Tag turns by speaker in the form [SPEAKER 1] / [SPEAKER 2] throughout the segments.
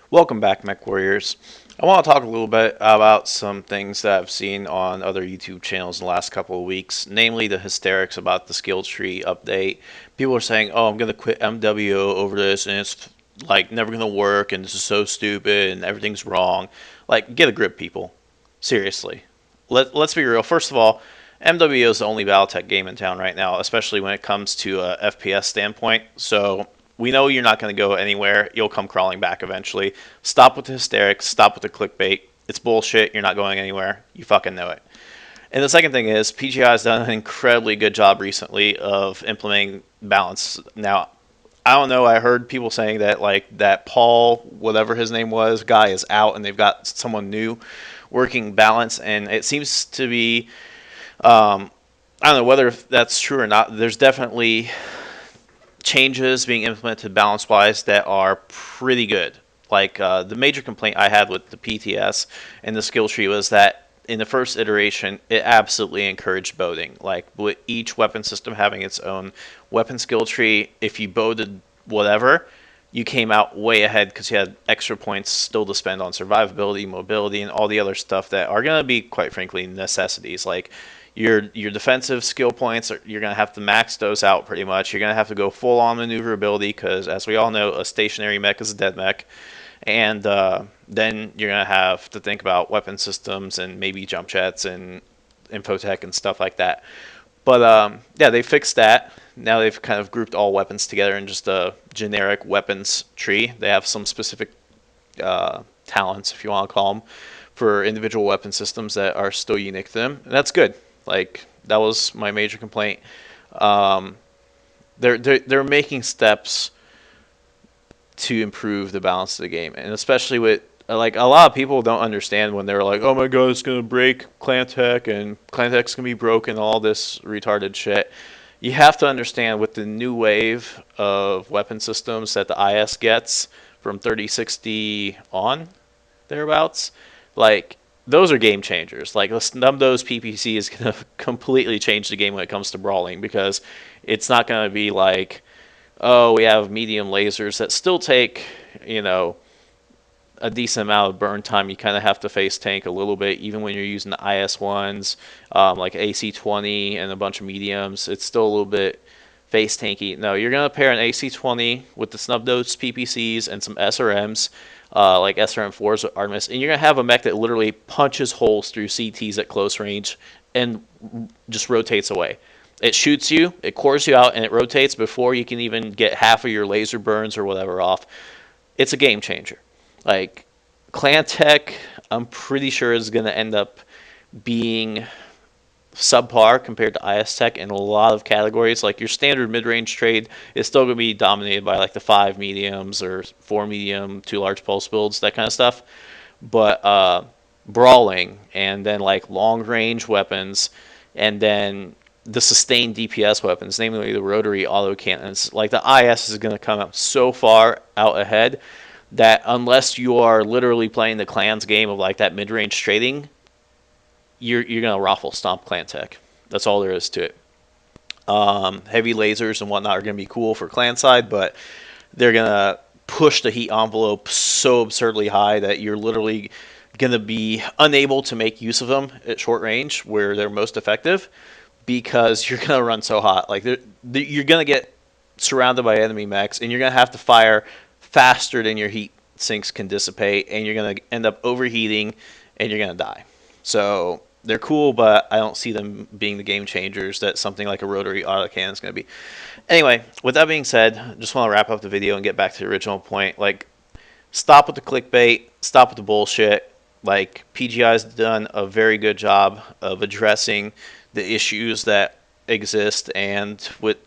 [SPEAKER 1] Welcome back, Mech Warriors. I want to talk a little bit about some things that I've seen on other YouTube channels in the last couple of weeks, namely the hysterics about the skill tree update. People are saying, oh, I'm going to quit MWO over this, and it's like never going to work, and this is so stupid, and everything's wrong. Like, get a grip, people. Seriously. Let's be real. First of all, MWO is the only Battletech game in town right now, especially when it comes to a FPS standpoint. So we know you're not going to go anywhere. You'll come crawling back eventually. Stop with the hysterics. Stop with the clickbait. It's bullshit. You're not going anywhere. You fucking know it. And the second thing is, PGI has done an incredibly good job recently of implementing balance. Now, I don't know. I heard people saying that that Paul, whatever his name was, guy is out, and they've got someone new working balance, and it seems to be. I don't know whether that's true or not. There's definitely changes being implemented balance-wise that are pretty good. Like the major complaint I had with the PTS and the skill tree was that in the first iteration, it absolutely encouraged boating. Like with each weapon system having its own weapon skill tree, if you boated whatever, you came out way ahead because you had extra points still to spend on survivability, mobility, and all the other stuff that are going to be, quite frankly, necessities. Like your defensive skill points, you're going to have to max those out pretty much. You're going to have to go full on maneuverability because, as we all know, a stationary mech is a dead mech. And then you're going to have to think about weapon systems and maybe jump jets and infotech and stuff like that. But yeah, they fixed that. Now they've kind of grouped all weapons together in just a generic weapons tree. They have some specific talents, if you want to call them, for individual weapon systems that are still unique to them, and that's good. Like that was my major complaint. They're making steps to improve the balance of the game, and especially with like a lot of people don't understand when they're like, oh my god, it's gonna break clan tech and clan tech's gonna be broken, all this retarded shit. You have to understand with the new wave of weapon systems that the IS gets from 3060 on thereabouts, like those are game changers. Like let's snub those PPC is going to completely change the game when it comes to brawling because it's not going to be like, oh, we have medium lasers that still take, you know, a decent amount of burn time. You kind of have to face tank a little bit, even when you're using the IS ones, like AC-20 and a bunch of mediums. It's still a little bit face tanky. No, you're gonna pair an AC-20 with the snub nose PPCs and some SRMs, like SRM4s with Artemis, and you're gonna have a mech that literally punches holes through CTs at close range and just rotates away. It shoots you, it cores you out, and it rotates before you can even get half of your laser burns or whatever off. It's a game changer. Like, Clan Tech, I'm pretty sure is going to end up being subpar compared to IS Tech in a lot of categories. Like, your standard mid-range trade is still going to be dominated by, like, the 5 mediums or 4 medium, 2 large pulse builds, that kind of stuff. But brawling and then, like, long-range weapons and then the sustained DPS weapons, namely the rotary autocannons, like, the IS is going to come up so far out ahead that unless you are literally playing the clans game of like that mid-range trading, you're gonna raffle stomp clan tech. That's all there is to it. Heavy lasers and whatnot are gonna be cool for clan side, but they're gonna push the heat envelope so absurdly high that you're literally gonna be unable to make use of them at short range where they're most effective because you're gonna run so hot. Like you're gonna get surrounded by enemy mechs and you're gonna have to fire faster than your heat sinks can dissipate, and you're going to end up overheating, and you're going to die. So they're cool, but I don't see them being the game changers that something like a rotary autocannon is going to be. Anyway, with that being said, I just want to wrap up the video and get back to the original point. Like, stop with the clickbait, stop with the bullshit. Like, PGI's done a very good job of addressing the issues that exist, and with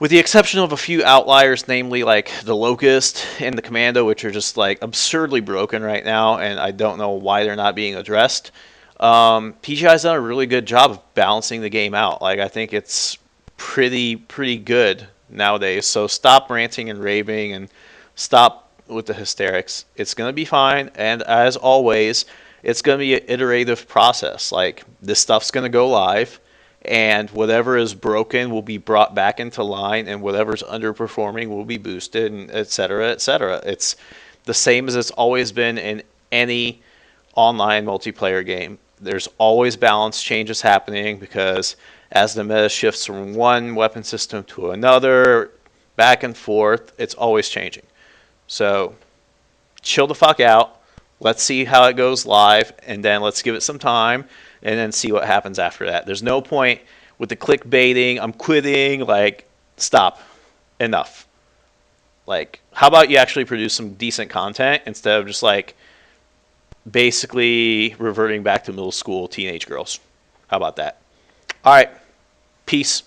[SPEAKER 1] the exception of a few outliers, namely like the Locust and the Commando, which are just like absurdly broken right now, and I don't know why they're not being addressed. PGI's done a really good job of balancing the game out. Like I think it's pretty good nowadays. So stop ranting and raving and stop with the hysterics. It's gonna be fine, and as always, it's gonna be an iterative process. Like this stuff's gonna go live, and whatever is broken will be brought back into line, and whatever's underperforming will be boosted, and et cetera, et cetera. the same as it's always been in any online multiplayer game. There's always balance changes happening because as the meta shifts from one weapon system to another, back and forth, it's always changing. So chill the fuck out. Let's see how it goes live, and then let's give it some time, and then see what happens after that. There's no point with the clickbaiting, I'm quitting, like, stop. Enough. Like, how about you actually produce some decent content instead of just, like, basically reverting back to middle school teenage girls? How about that? All right. Peace.